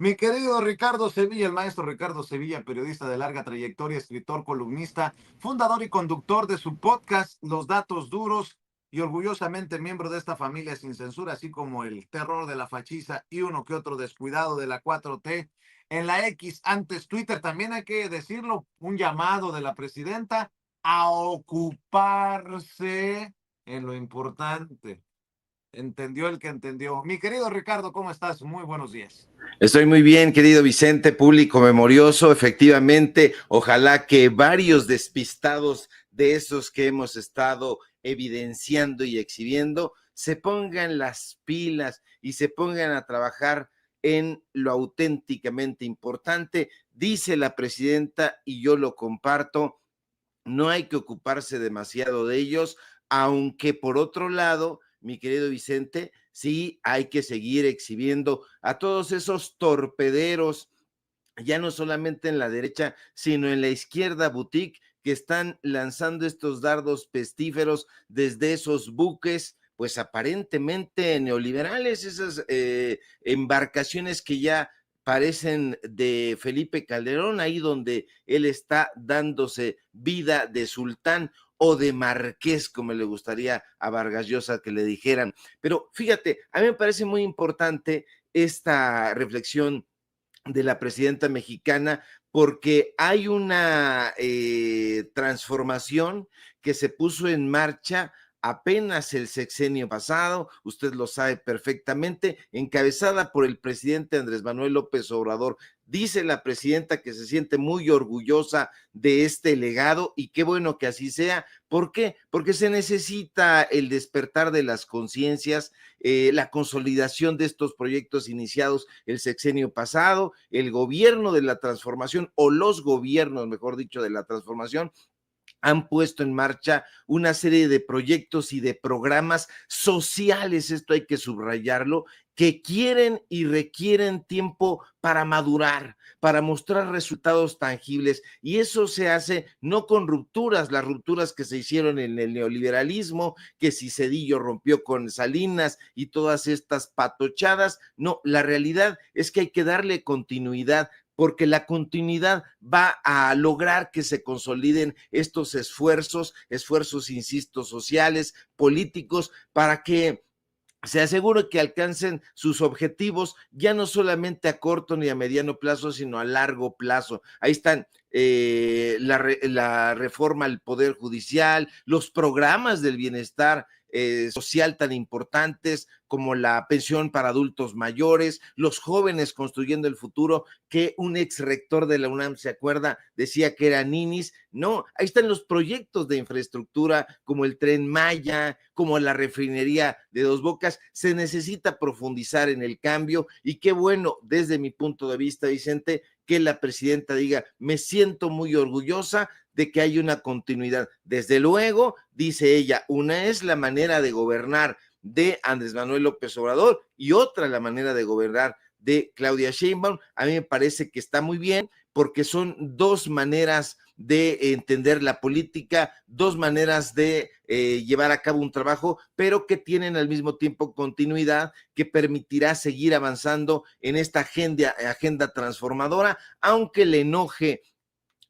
Mi querido Ricardo Sevilla, el maestro Ricardo Sevilla, periodista de larga trayectoria, escritor, columnista, fundador y conductor de su podcast Los Datos Duros y orgullosamente miembro de esta familia sin censura, así como el terror de la fachiza y uno que otro descuidado de la 4T. En la X, antes Twitter, también hay que decirlo, un llamado de la presidenta a ocuparse en lo importante. Entendió el que entendió. Mi querido Ricardo, ¿cómo estás? Muy buenos días. Estoy muy bien, querido Vicente, público memorioso. Efectivamente, ojalá que varios despistados de esos que hemos estado evidenciando y exhibiendo se pongan las pilas y se pongan a trabajar en lo auténticamente importante. Dice la presidenta, y yo lo comparto, no hay que ocuparse demasiado de ellos, aunque por otro lado, mi querido Vicente, sí hay que seguir exhibiendo a todos esos torpederos, ya no solamente en la derecha, sino en la izquierda boutique, que están lanzando estos dardos pestíferos desde esos buques, pues aparentemente neoliberales, esas embarcaciones que ya parecen de Felipe Calderón, ahí donde él está dándose vida de sultán o de marqués, como le gustaría a Vargas Llosa que le dijeran. Pero fíjate, a mí me parece muy importante esta reflexión de la presidenta mexicana, porque hay una transformación que se puso en marcha apenas el sexenio pasado, usted lo sabe perfectamente, encabezada por el presidente Andrés Manuel López Obrador. Dice la presidenta que se siente muy orgullosa de este legado y qué bueno que así sea. ¿Por qué? Porque se necesita el despertar de las conciencias, la consolidación de estos proyectos iniciados el sexenio pasado, el gobierno de la transformación o los gobiernos, mejor dicho, de la transformación han puesto en marcha una serie de proyectos y de programas sociales, esto hay que subrayarlo, que quieren y requieren tiempo para madurar, para mostrar resultados tangibles. Y eso se hace no con rupturas, las rupturas que se hicieron en el neoliberalismo, que si Cedillo rompió con Salinas y todas estas patochadas. No, la realidad es que hay que darle continuidad, porque la continuidad va a lograr que se consoliden estos esfuerzos, insisto, sociales, políticos, para que se asegure que alcancen sus objetivos ya no solamente a corto ni a mediano plazo, sino a largo plazo. Ahí están la reforma al Poder Judicial, los programas del bienestar social tan importantes como la pensión para adultos mayores, los jóvenes construyendo el futuro, que un ex rector de la UNAM, ¿se acuerda? Decía que era ninis. No, ahí están los proyectos de infraestructura como el Tren Maya, como la refinería de Dos Bocas. Se necesita profundizar en el cambio y qué bueno, desde mi punto de vista, Vicente, que la presidenta diga, me siento muy orgullosa de que hay una continuidad. Desde luego, dice ella, una es la manera de gobernar de Andrés Manuel López Obrador y otra la manera de gobernar de Claudia Sheinbaum. A mí me parece que está muy bien porque son dos maneras de entender la política, dos maneras de llevar a cabo un trabajo, pero que tienen al mismo tiempo continuidad que permitirá seguir avanzando en esta agenda transformadora, aunque le enoje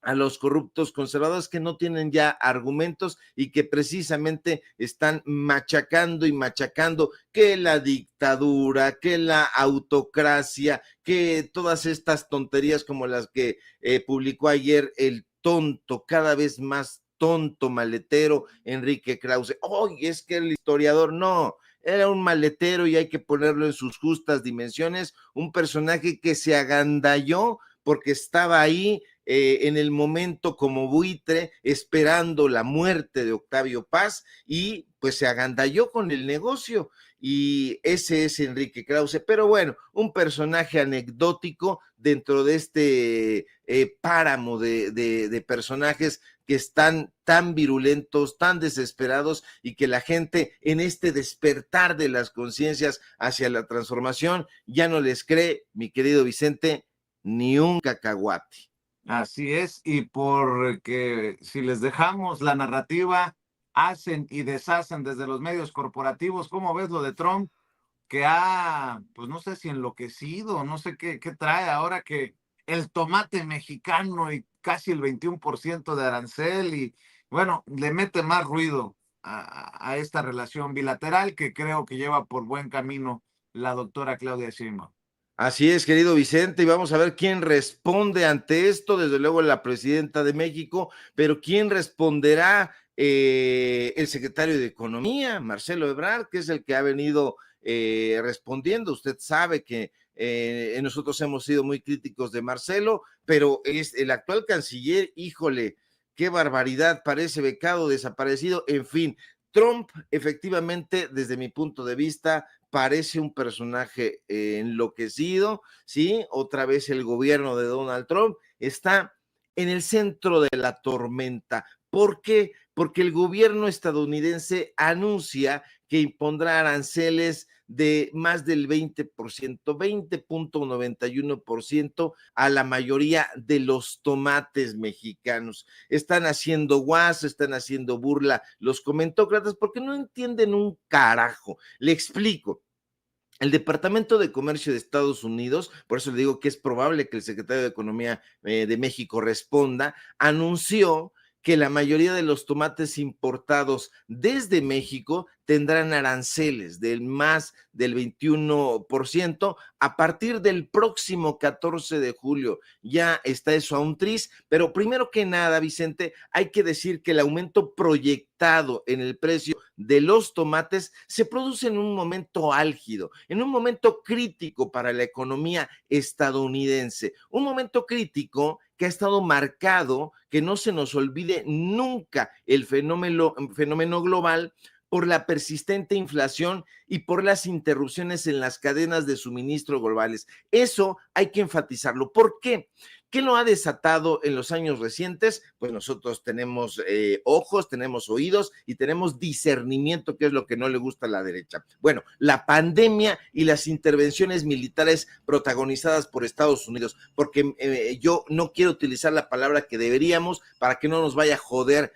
a los corruptos conservadores que no tienen ya argumentos y que precisamente están machacando y machacando que la dictadura, que la autocracia, que todas estas tonterías como las que publicó ayer el tonto, cada vez más tonto maletero Enrique Krause. Oye, es que el historiador no, era un maletero y hay que ponerlo en sus justas dimensiones, un personaje que se agandalló porque estaba ahí en el momento como buitre esperando la muerte de Octavio Paz y pues se agandalló con el negocio y ese es Enrique Krause, pero bueno, un personaje anecdótico dentro de este páramo de personajes que están tan virulentos, tan desesperados y que la gente en este despertar de las conciencias hacia la transformación ya no les cree, mi querido Vicente, ni un cacahuate. Así es, y porque si les dejamos la narrativa, hacen y deshacen desde los medios corporativos. ¿Cómo ves lo de Trump? que ha, pues no sé si enloquecido, no sé qué trae ahora que el tomate mexicano y casi el 21% de arancel y bueno, le mete más ruido a esta relación bilateral que creo que lleva por buen camino la doctora Claudia Sheinbaum. Así es, querido Vicente, y vamos a ver quién responde ante esto, desde luego la presidenta de México, pero quién responderá el secretario de Economía, Marcelo Ebrard, que es el que ha venido respondiendo. Usted sabe que nosotros hemos sido muy críticos de Marcelo, pero es el actual canciller, híjole, qué barbaridad, parece becado, desaparecido, en fin. Trump, efectivamente, desde mi punto de vista, parece un personaje enloquecido, ¿sí? Otra vez el gobierno de Donald Trump está en el centro de la tormenta. ¿Por qué? Porque el gobierno estadounidense anuncia que impondrá aranceles de más del 20%, 20.91% a la mayoría de los tomates mexicanos. Están haciendo guas, están haciendo burla los comentócratas porque no entienden un carajo. Le explico. El Departamento de Comercio de Estados Unidos, por eso le digo que es probable que el secretario de Economía de México responda, anunció que la mayoría de los tomates importados desde México tendrán aranceles del más del 21% a partir del próximo 14 de julio. Ya está eso a un tris, pero primero que nada, Vicente, hay que decir que el aumento proyectado en el precio de los tomates se produce en un momento álgido, en un momento crítico para la economía estadounidense, un momento crítico que ha estado marcado, que no se nos olvide nunca el fenómeno global por la persistente inflación y por las interrupciones en las cadenas de suministro globales. Eso hay que enfatizarlo. ¿Por qué? ¿Qué lo ha desatado en los años recientes? Pues nosotros tenemos ojos, tenemos oídos y tenemos discernimiento, que es lo que no le gusta a la derecha. Bueno, la pandemia y las intervenciones militares protagonizadas por Estados Unidos, porque yo no quiero utilizar la palabra que deberíamos para que no nos vaya a joder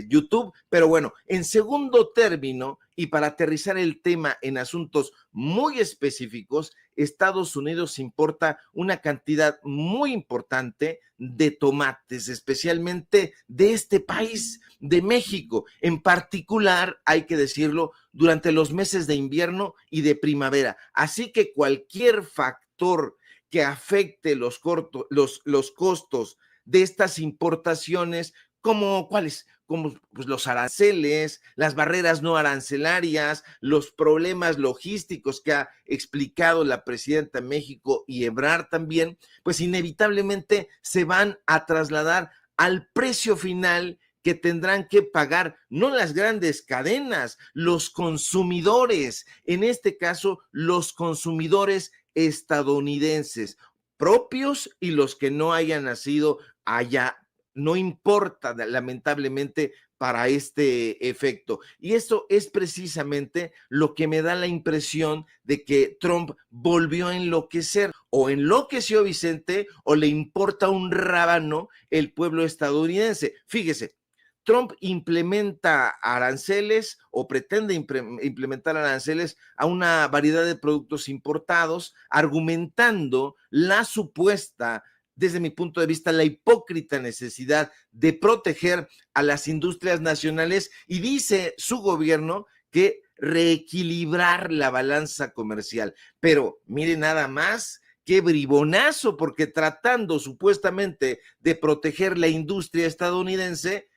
YouTube, pero bueno, en segundo término, y para aterrizar el tema en asuntos muy específicos, Estados Unidos importa una cantidad muy importante de tomates, especialmente de este país, de México. En particular, hay que decirlo, durante los meses de invierno y de primavera. Así que cualquier factor que afecte los costos de estas importaciones, como cuáles, como pues, los aranceles, las barreras no arancelarias, los problemas logísticos que ha explicado la presidenta de México y Ebrard también, pues inevitablemente se van a trasladar al precio final que tendrán que pagar no las grandes cadenas, los consumidores, en este caso los consumidores estadounidenses propios y los que no hayan nacido allá, no importa, lamentablemente, para este efecto. Y esto es precisamente lo que me da la impresión de que Trump volvió a enloquecer. O enloqueció Vicente o le importa un rábano el pueblo estadounidense. Fíjese, Trump implementa aranceles o pretende implementar aranceles a una variedad de productos importados, argumentando la supuesta, desde mi punto de vista, la hipócrita necesidad de proteger a las industrias nacionales, y dice su gobierno que reequilibrar la balanza comercial. Pero mire nada más, qué bribonazo, porque tratando supuestamente de proteger la industria estadounidense,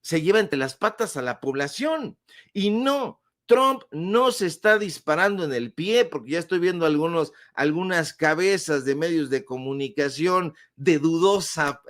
se lleva entre las patas a la población. Y no, Trump no se está disparando en el pie, porque ya estoy viendo algunas cabezas de medios de comunicación de dudosa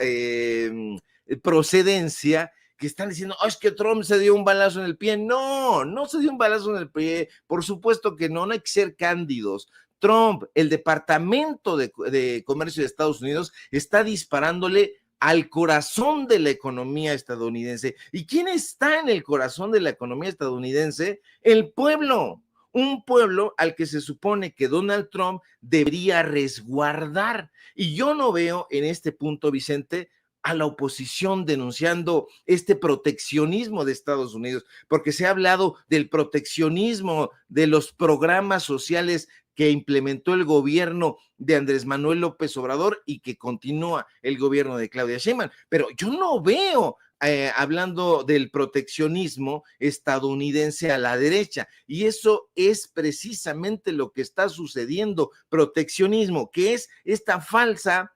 procedencia que están diciendo, oh, es que Trump se dio un balazo en el pie. No, no se dio un balazo en el pie. Por supuesto que no, no hay que ser cándidos. Trump, el Departamento de Comercio de Estados Unidos, está disparándole al corazón de la economía estadounidense. ¿Y quién está en el corazón de la economía estadounidense? El pueblo. Un pueblo al que se supone que Donald Trump debería resguardar. Y yo no veo en este punto, Vicente, a la oposición denunciando este proteccionismo de Estados Unidos, porque se ha hablado del proteccionismo de los programas sociales que implementó el gobierno de Andrés Manuel López Obrador y que continúa el gobierno de Claudia Sheinbaum, pero yo no veo hablando del proteccionismo estadounidense a la derecha, y eso es precisamente lo que está sucediendo, proteccionismo, que es esta falsa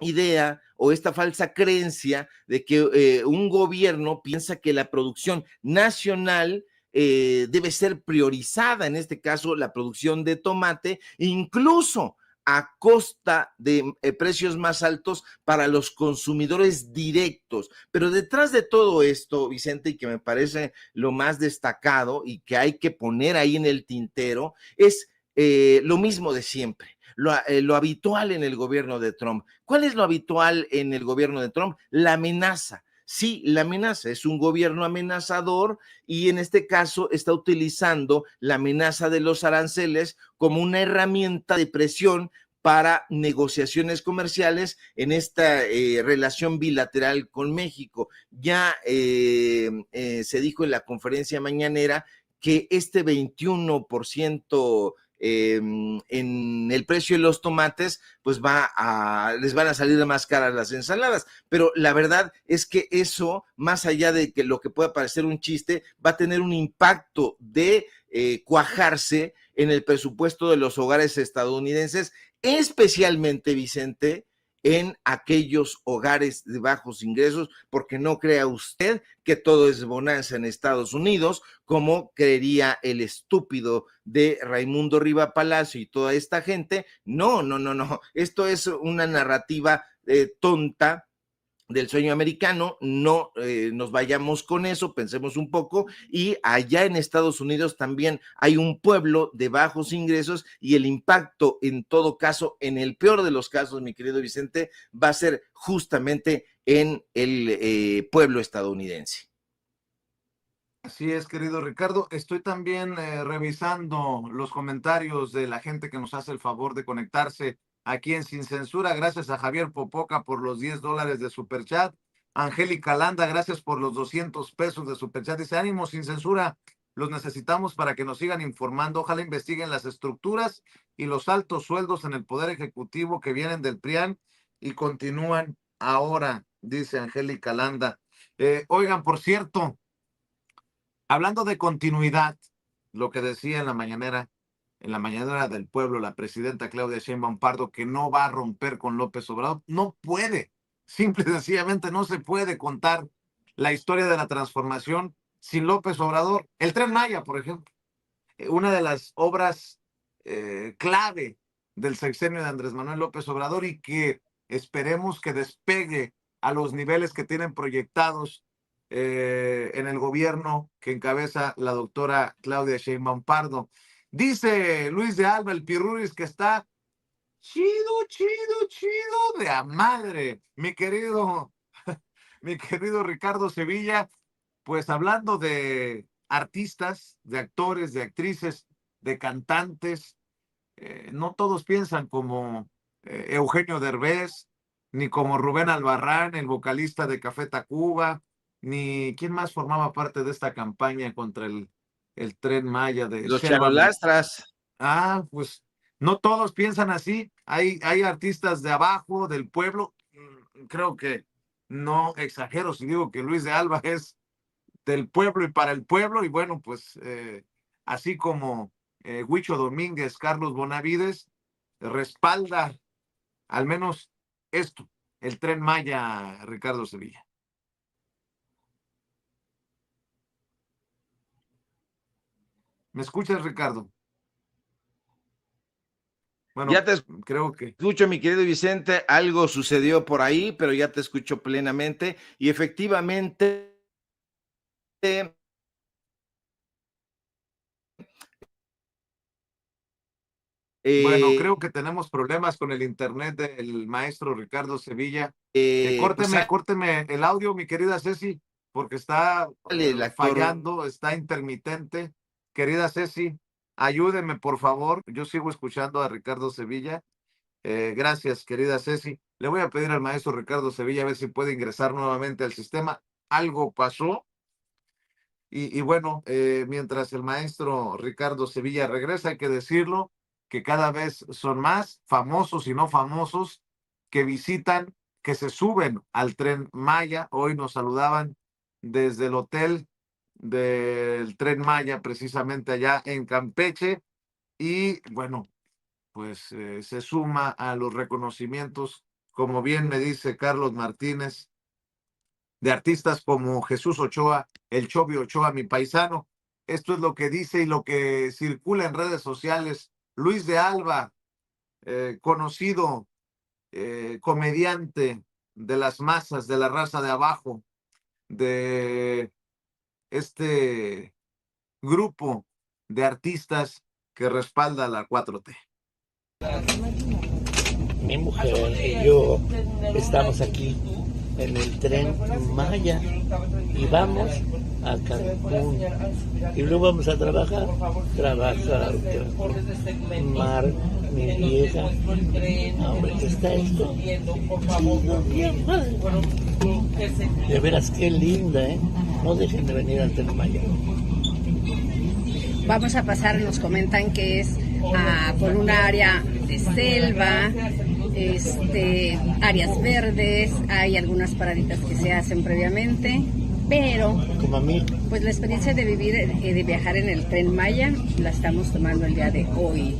idea o esta falsa creencia de que un gobierno piensa que la producción nacional debe ser priorizada, en este caso la producción de tomate, incluso a costa de precios más altos para los consumidores directos. Pero detrás de todo esto, Vicente, y que me parece lo más destacado y que hay que poner ahí en el tintero, es lo mismo de siempre. Lo habitual en el gobierno de Trump. ¿Cuál es lo habitual en el gobierno de Trump? La amenaza. Sí, la amenaza es un gobierno amenazador y en este caso está utilizando la amenaza de los aranceles como una herramienta de presión para negociaciones comerciales en esta relación bilateral con México. Ya se dijo en la conferencia mañanera que este 21% en el precio de los tomates, pues les van a salir más caras las ensaladas, pero la verdad es que eso, más allá de que lo que pueda parecer un chiste, va a tener un impacto de cuajarse en el presupuesto de los hogares estadounidenses, especialmente, Vicente, en aquellos hogares de bajos ingresos, porque no crea usted que todo es bonanza en Estados Unidos, como creería el estúpido de Raimundo Riva Palacio y toda esta gente. No, no, no, no. Esto es una narrativa tonta del sueño americano, no nos vayamos con eso, pensemos un poco, y allá en Estados Unidos también hay un pueblo de bajos ingresos y el impacto en todo caso, en el peor de los casos, mi querido Vicente, va a ser justamente en el pueblo estadounidense. Así es, querido Ricardo. Estoy también revisando los comentarios de la gente que nos hace el favor de conectarse aquí en Sin Censura. Gracias a Javier Popoca por los $10 de Superchat. Angélica Landa, gracias por los 200 pesos de Superchat. Dice, ánimo, Sin Censura. Los necesitamos para que nos sigan informando. Ojalá investiguen las estructuras y los altos sueldos en el Poder Ejecutivo que vienen del PRIAN y continúan ahora, dice Angélica Landa. Oigan, por cierto, hablando de continuidad, lo que decía en la mañanera del pueblo, la presidenta Claudia Sheinbaum Pardo, que no va a romper con López Obrador, no puede, simple y sencillamente no se puede contar la historia de la transformación sin López Obrador. El Tren Maya, por ejemplo, una de las obras clave del sexenio de Andrés Manuel López Obrador y que esperemos que despegue a los niveles que tienen proyectados en el gobierno que encabeza la doctora Claudia Sheinbaum Pardo. Dice Luis de Alba, el Pirruris, que está chido, chido, chido de a madre. Mi querido Ricardo Sevilla, pues hablando de artistas, de actores, de actrices, de cantantes, no todos piensan como Eugenio Derbez, ni como Rubén Albarrán, el vocalista de Café Tacuba, ni quién más formaba parte de esta campaña contra el Tren Maya de Los Selva. charolastras. Pues no todos piensan así. Hay artistas de abajo, del pueblo. Creo que no exagero si digo que Luis de Alba es del pueblo y para el pueblo. Y bueno, pues así como Huicho Domínguez, Carlos Bonavides, respalda al menos esto, el Tren Maya, Ricardo Sevilla. ¿Me escuchas, Ricardo? Bueno, Ya te creo que... escucho, mi querido Vicente, algo sucedió por ahí, pero ya te escucho plenamente y efectivamente Bueno, eh, creo que tenemos problemas con el internet del maestro Ricardo Sevilla. pues Córteme el audio, mi querida Ceci, porque está sale el actor. fallando, está intermitente. Querida Ceci, ayúdeme, por favor. Yo sigo escuchando a Ricardo Sevilla. Gracias, querida Ceci. Le voy a pedir al maestro Ricardo Sevilla a ver si puede ingresar nuevamente al sistema. Algo pasó. Y bueno, mientras el maestro Ricardo Sevilla regresa, hay que decirlo, que cada vez son más famosos y no famosos que visitan, que se suben al Tren Maya. Hoy nos saludaban desde el hotel del Tren Maya, precisamente allá en Campeche. Y bueno, pues se suma a los reconocimientos, como bien me dice Carlos Martínez, de artistas como Jesús Ochoa, el Chovy Ochoa, mi paisano. Esto es lo que dice y lo que circula en redes sociales. Luis de Alba, conocido comediante de las masas, de la raza de abajo, de este grupo de artistas que respalda la 4T. Mi mujer y yo estamos aquí en el Tren Maya y vamos a Cancún y luego vamos a trabajar, Mar, mi vieja, hombre, ¿qué está esto? De veras, qué linda, no dejen de venir al Tren Maya. Vamos a pasar, nos comentan que es por una área de selva, áreas verdes, hay algunas paraditas que se hacen previamente, pero como a mí, pues la experiencia de vivir, de viajar en el Tren Maya, la estamos tomando el día de hoy,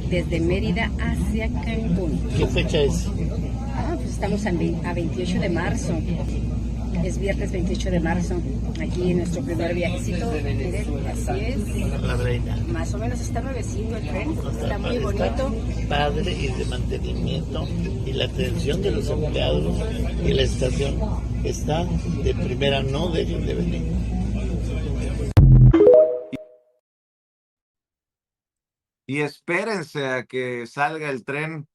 desde Mérida hacia Cancún. ¿Qué fecha es? Pues estamos a 28 de marzo. Es viernes 28 de marzo, aquí en nuestro primer viajecito. Miren, así es. La reina. Más o menos está nuevecito el tren, está muy bonito. Padre y de mantenimiento y la atención de los empleados y la estación está de primera, no dejen de venir. Y espérense a que salga el tren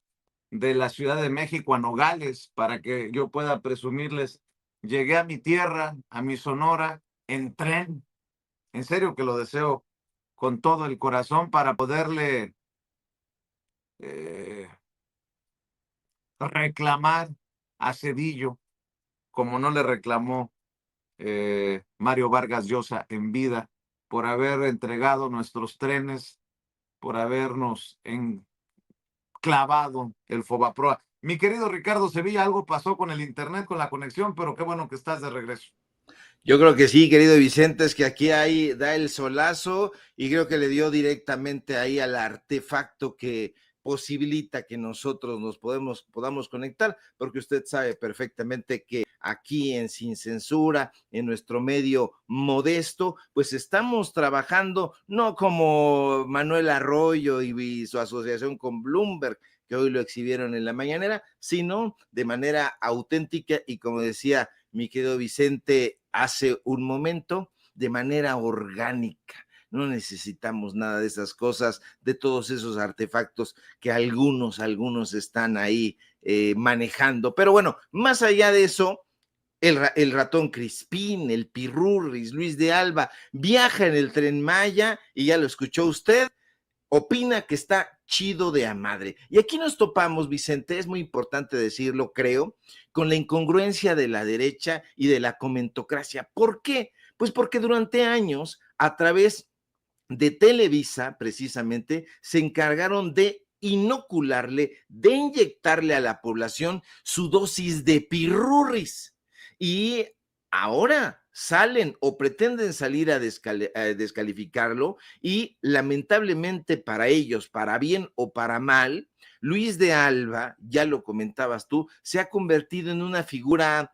de la Ciudad de México a Nogales para que yo pueda presumirles. Llegué a mi tierra, a mi Sonora, en tren. En serio que lo deseo con todo el corazón para poderle reclamar a Cedillo, como no le reclamó Mario Vargas Llosa en vida, por haber entregado nuestros trenes, por habernos clavado el Fobaproa. Mi querido Ricardo Sevilla, algo pasó con el internet, con la conexión, pero qué bueno que estás de regreso. Yo creo que sí, querido Vicente, es que aquí ahí da el solazo y creo que le dio directamente ahí al artefacto que posibilita que nosotros nos podamos conectar, porque usted sabe perfectamente que aquí en Sin Censura, en nuestro medio modesto, pues estamos trabajando no como Manuel Arroyo y su asociación con Bloomberg, que hoy lo exhibieron en la mañanera, sino de manera auténtica y, como decía mi querido Vicente hace un momento, de manera orgánica. No necesitamos nada de esas cosas, de todos esos artefactos que algunos están ahí manejando. Pero bueno, más allá de eso, el ratón Crispín, el Pirurris, Luis de Alba, viaja en el Tren Maya y ya lo escuchó usted, opina que está chido de a madre. Y aquí nos topamos, Vicente, es muy importante decirlo, creo, con la incongruencia de la derecha y de la comentocracia. ¿Por qué? Pues porque durante años, a través de Televisa, precisamente, se encargaron de inocularle, de inyectarle a la población su dosis de pirurris. Y ahora salen o pretenden salir a descalificarlo y lamentablemente para ellos, para bien o para mal, Luis de Alba, ya lo comentabas tú, se ha convertido en una figura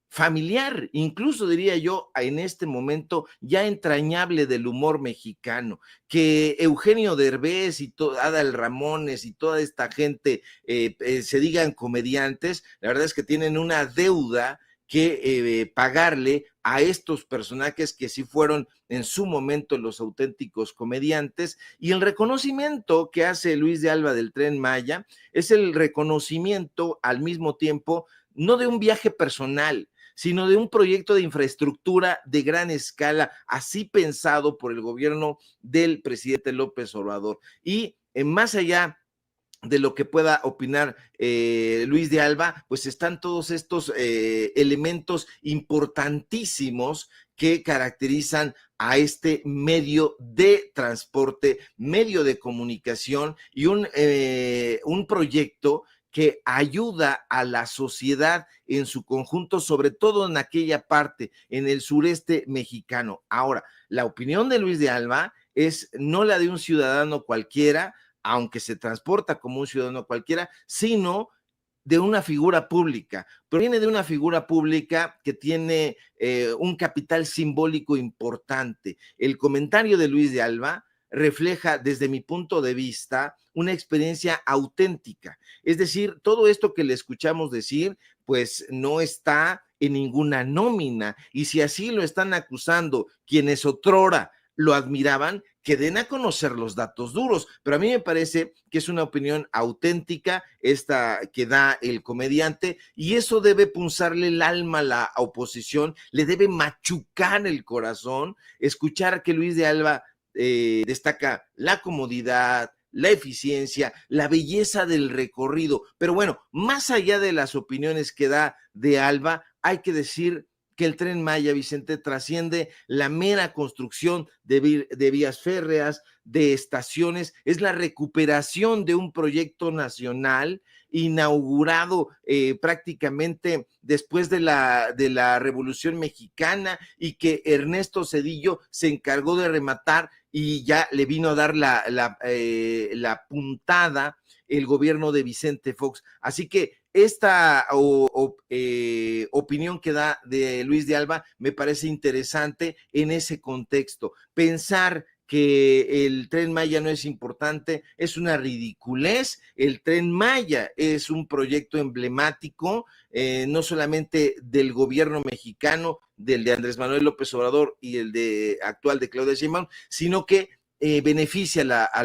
familiar, incluso diría yo en este momento ya entrañable del humor mexicano, que Eugenio Derbez y Adal Ramones y toda esta gente se digan comediantes, la verdad es que tienen una deuda que pagarle a estos personajes que sí fueron en su momento los auténticos comediantes, y el reconocimiento que hace Luis de Alba del Tren Maya es el reconocimiento al mismo tiempo no de un viaje personal, sino de un proyecto de infraestructura de gran escala, así pensado por el gobierno del presidente López Obrador. Y más allá de lo que pueda opinar Luis de Alba, pues están todos estos elementos importantísimos que caracterizan a este medio de transporte, medio de comunicación y un proyecto que ayuda a la sociedad en su conjunto, sobre todo en aquella parte, en el sureste mexicano. Ahora, la opinión de Luis de Alba es no la de un ciudadano cualquiera, aunque se transporta como un ciudadano cualquiera, sino de una figura pública. Proviene de una figura pública que tiene un capital simbólico importante. El comentario de Luis de Alba refleja, desde mi punto de vista, una experiencia auténtica. Es decir, todo esto que le escuchamos decir, pues no está en ninguna nómina. Y si así lo están acusando quienes otrora lo admiraban, que den a conocer los datos duros, pero a mí me parece que es una opinión auténtica esta que da el comediante, y eso debe punzarle el alma a la oposición, le debe machucar el corazón, escuchar que Luis de Alba destaca la comodidad, la eficiencia, la belleza del recorrido, pero bueno, más allá de las opiniones que da de Alba, hay que decir que el Tren Maya, Vicente, trasciende la mera construcción de vías férreas, de estaciones, es la recuperación de un proyecto nacional inaugurado prácticamente después de la Revolución Mexicana, y que Ernesto Zedillo se encargó de rematar y ya le vino a dar la puntada el gobierno de Vicente Fox. Así que esta opinión que da de Luis de Alba me parece interesante en ese contexto. Pensar que el Tren Maya no es importante es una ridiculez. El Tren Maya es un proyecto emblemático, no solamente del gobierno mexicano, del de Andrés Manuel López Obrador y el actual de Claudia Sheinbaum, sino que beneficia a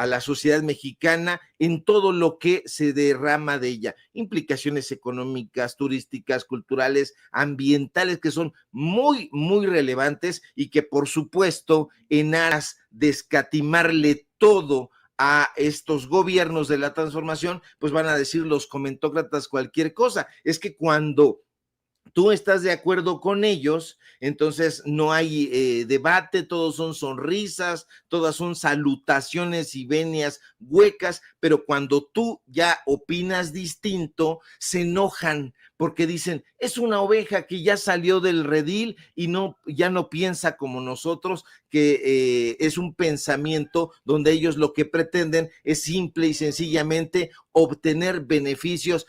la sociedad mexicana en todo lo que se derrama de ella, implicaciones económicas, turísticas, culturales, ambientales, que son muy, muy relevantes, y que por supuesto, en aras de escatimarle todo a estos gobiernos de la transformación, pues van a decir los comentócratas cualquier cosa. Es que cuando tú estás de acuerdo con ellos, entonces no hay debate, todos son sonrisas, todas son salutaciones y venias huecas, pero cuando tú ya opinas distinto, se enojan porque dicen, es una oveja que ya salió del redil y ya no piensa como nosotros, que es un pensamiento donde ellos lo que pretenden es simple y sencillamente obtener beneficios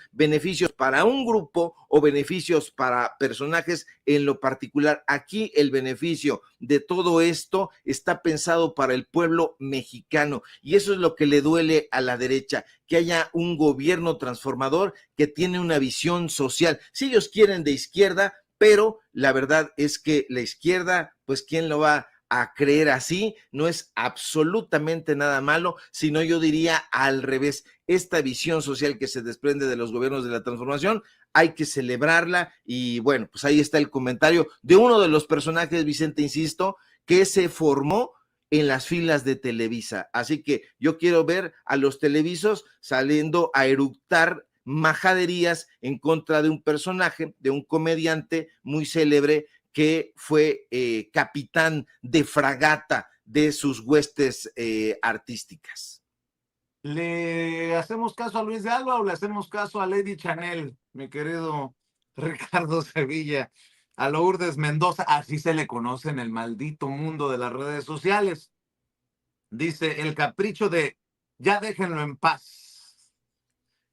para un grupo o beneficios para personajes en lo particular. Aquí el beneficio de todo esto está pensado para el pueblo mexicano, y eso es lo que le duele a la derecha, que haya un gobierno transformador que tiene una visión social. Si ellos quieren de izquierda, pero la verdad es que la izquierda, pues ¿quién lo va a creer así? No es absolutamente nada malo, sino yo diría al revés. Esta visión social que se desprende de los gobiernos de la transformación hay que celebrarla, y bueno, pues ahí está el comentario de uno de los personajes, Vicente, insisto, que se formó en las filas de Televisa. Así que yo quiero ver a los televisos saliendo a eructar majaderías en contra de un personaje, de un comediante muy célebre que fue capitán de fragata de sus huestes artísticas. ¿Le hacemos caso a Luis de Alba o le hacemos caso a Lady Chanel, mi querido Ricardo Sevilla? A Lourdes Mendoza, así se le conoce en el maldito mundo de las redes sociales. Dice, el capricho de ya déjenlo en paz.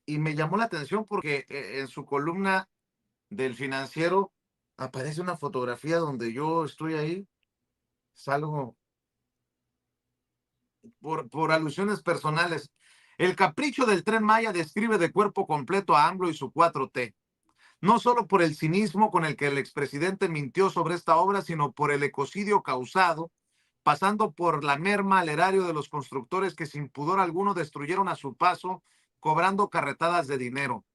Y me llamó la atención porque en su columna del Financiero aparece una fotografía donde yo estoy ahí, salgo por alusiones personales. El capricho del Tren Maya describe de cuerpo completo a AMLO y su 4T. No solo por el cinismo con el que el expresidente mintió sobre esta obra, sino por el ecocidio causado, pasando por la merma al erario de los constructores que sin pudor alguno destruyeron a su paso, cobrando carretadas de dinero.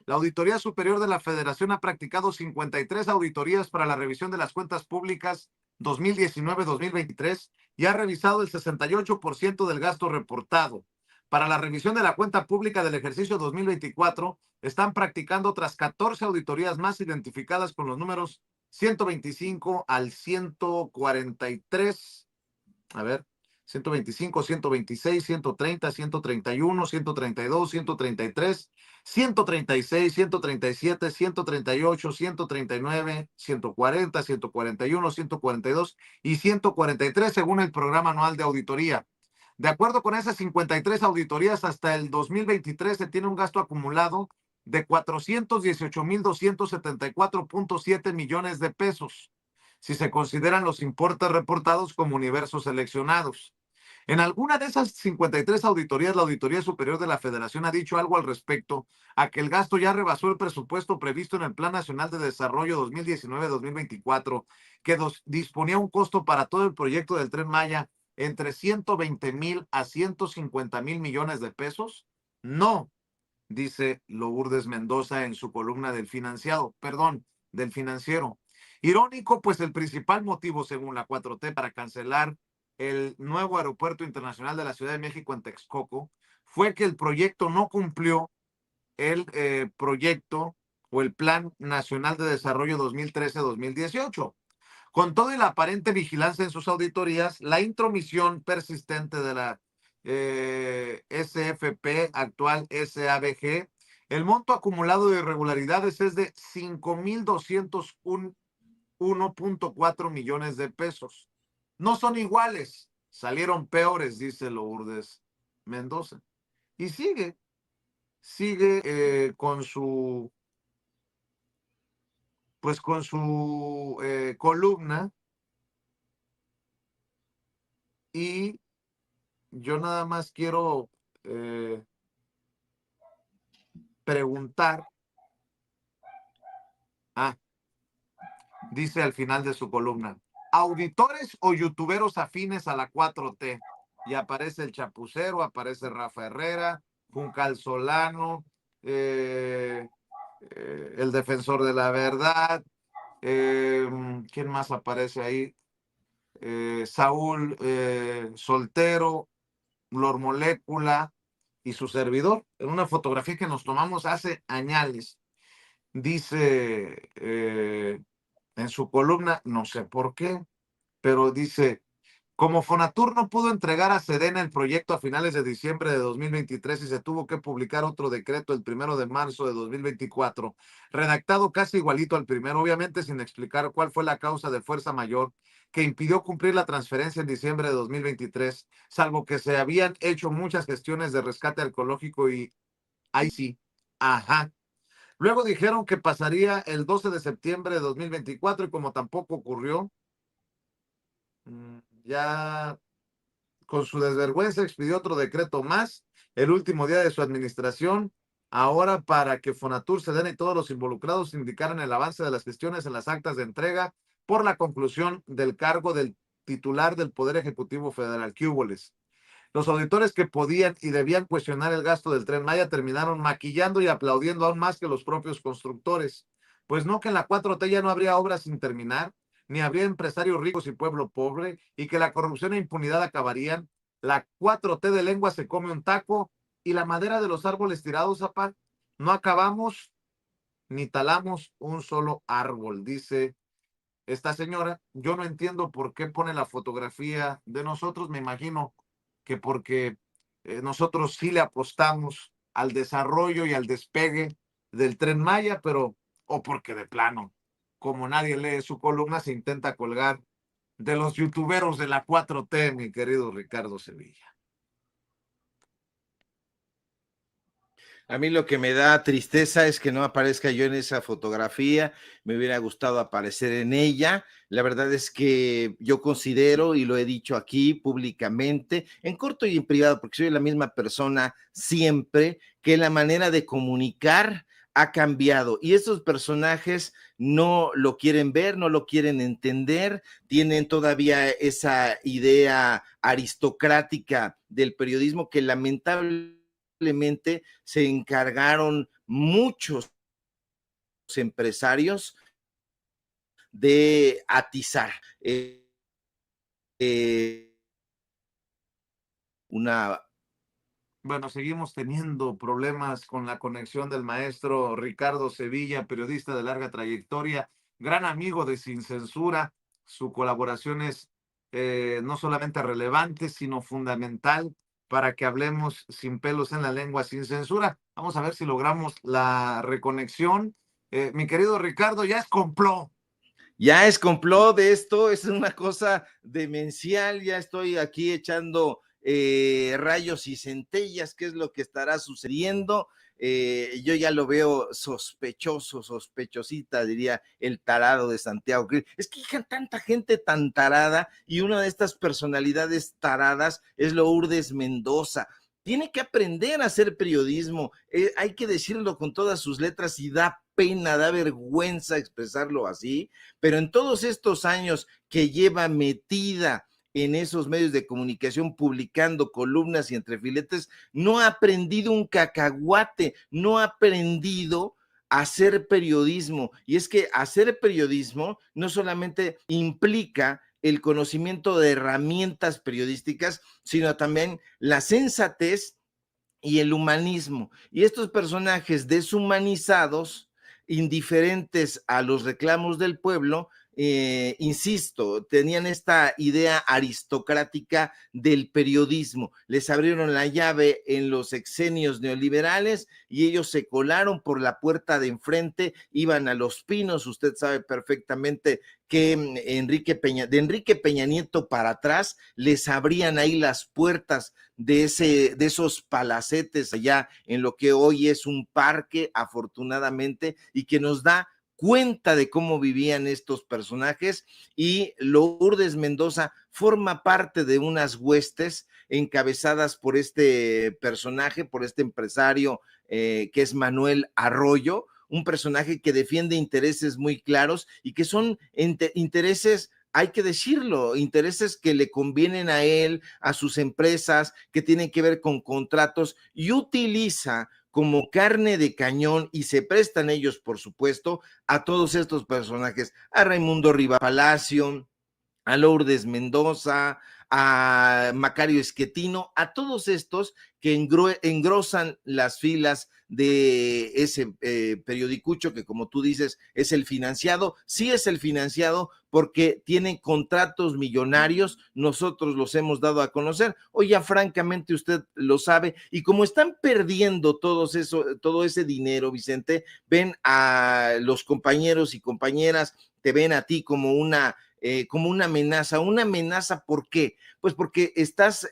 La Auditoría Superior de la Federación ha practicado 53 auditorías para la revisión de las cuentas públicas 2019-2023 y ha revisado el 68% del gasto reportado. Para la revisión de la cuenta pública del ejercicio 2024, están practicando otras 14 auditorías más identificadas con los números 125 al 143. A ver, 125, 126, 130, 131, 132, 133, 136, 137, 138, 139, 140, 141, 142 y 143 según el programa anual de auditoría. De acuerdo con esas 53 auditorías, hasta el 2023 se tiene un gasto acumulado de 418,274.7 millones de pesos, si se consideran los importes reportados como universos seleccionados. En alguna de esas 53 auditorías, la Auditoría Superior de la Federación ha dicho algo al respecto, a que el gasto ya rebasó el presupuesto previsto en el Plan Nacional de Desarrollo 2019-2024, que disponía un costo para todo el proyecto del Tren Maya entre 120,000 a 150,000 millones de pesos. No, dice Lourdes Mendoza en su columna del Financiero. Irónico, pues el principal motivo, según la 4T, para cancelar el nuevo aeropuerto internacional de la Ciudad de México en Texcoco fue que el proyecto no cumplió el proyecto o el Plan Nacional de Desarrollo 2013-2018. Con todo y la aparente vigilancia en sus auditorías, la intromisión persistente de la SFP, actual SABG, el monto acumulado de irregularidades es de 5,201.4 millones de pesos. No son iguales, salieron peores, dice Lourdes Mendoza. Y sigue con su, pues con su columna, y yo nada más quiero preguntar, dice al final de su columna, auditores o youtuberos afines a la 4T. Y aparece el Chapucero, aparece Rafa Herrera, Juncal Solano, el Defensor de la Verdad, ¿quién más aparece ahí? Saúl Soltero, Lord Molécula y su servidor, en una fotografía que nos tomamos hace años. Dice en su columna, no sé por qué, pero dice, como Fonatur no pudo entregar a Sedena el proyecto a finales de diciembre de 2023 y se tuvo que publicar otro decreto el 1 de marzo de 2024, redactado casi igualito al primero, obviamente sin explicar cuál fue la causa de fuerza mayor que impidió cumplir la transferencia en diciembre de 2023, salvo que se habían hecho muchas gestiones de rescate ecológico y ahí sí, ajá. Luego dijeron que pasaría el 12 de septiembre de 2024 y como tampoco ocurrió, ya con su desvergüenza expidió otro decreto más el último día de su administración, ahora para que Fonatur, Sedena y todos los involucrados indicaran el avance de las gestiones en las actas de entrega por la conclusión del cargo del titular del Poder Ejecutivo Federal. ¿Qué húboles? Los auditores que podían y debían cuestionar el gasto del Tren Maya terminaron maquillando y aplaudiendo aún más que los propios constructores. Pues no, que en la 4T ya no habría obras sin terminar, ni habría empresarios ricos y pueblo pobre, y que la corrupción e impunidad acabarían. La 4T de lengua se come un taco y la madera de los árboles tirados, zapá, no acabamos ni talamos un solo árbol, dice esta señora. Yo no entiendo por qué pone la fotografía de nosotros, me imagino que porque nosotros sí le apostamos al desarrollo y al despegue del Tren Maya, pero o porque de plano, como nadie lee su columna, se intenta colgar de los youtuberos de la 4T, mi querido Ricardo Sevilla. A mí lo que me da tristeza es que no aparezca yo en esa fotografía. Me hubiera gustado aparecer en ella. La verdad es que yo considero, y lo he dicho aquí públicamente, en corto y en privado, porque soy la misma persona siempre, que la manera de comunicar ha cambiado y estos personajes no lo quieren ver, no lo quieren entender, tienen todavía esa idea aristocrática del periodismo que lamentablemente se encargaron muchos empresarios de atizar una Bueno, seguimos teniendo problemas con la conexión del maestro Ricardo Sevilla, periodista de larga trayectoria, gran amigo de Sin Censura. Su colaboración es no solamente relevante, sino fundamental para que hablemos sin pelos en la lengua, sin censura. Vamos a ver si logramos la reconexión. Mi querido Ricardo, ya es complot. Ya es complot de esto, es una cosa demencial, ya estoy aquí echando rayos y centellas, qué es lo que estará sucediendo. Yo ya lo veo sospechoso, sospechosita, diría el tarado de Santiago. Es que hay tanta gente tan tarada y una de estas personalidades taradas es Lourdes Mendoza. Tiene que aprender a hacer periodismo, hay que decirlo con todas sus letras y da pena, da vergüenza expresarlo así, pero en todos estos años que lleva metida en esos medios de comunicación publicando columnas y entrefiletes, no ha aprendido un cacahuate, no ha aprendido a hacer periodismo. Y es que hacer periodismo no solamente implica el conocimiento de herramientas periodísticas, sino también la sensatez y el humanismo. Y estos personajes deshumanizados, indiferentes a los reclamos del pueblo, insisto, tenían esta idea aristocrática del periodismo. Les abrieron la llave en los sexenios neoliberales y ellos se colaron por la puerta de enfrente, iban a Los Pinos. Usted sabe perfectamente que de Enrique Peña Nieto para atrás les abrían ahí las puertas de esos palacetes allá en lo que hoy es un parque, afortunadamente, y que nos da cuenta de cómo vivían estos personajes. Y Lourdes Mendoza forma parte de unas huestes encabezadas por este personaje, por este empresario que es Manuel Arroyo, un personaje que defiende intereses muy claros y que son intereses, hay que decirlo, intereses que le convienen a él, a sus empresas, que tienen que ver con contratos, y utiliza como carne de cañón, y se prestan ellos, por supuesto, a todos estos personajes, a Raimundo Riva Palacio, a Lourdes Mendoza, a Macario Esquetino, a todos estos que engrosan las filas de ese periodicucho que, como tú dices, es el financiado. Sí es el financiado porque tienen contratos millonarios, nosotros los hemos dado a conocer, o ya francamente usted lo sabe, y como están perdiendo todo ese dinero, Vicente, ven a los compañeros y compañeras, te ven a ti como una amenaza. ¿Por qué? Pues porque estás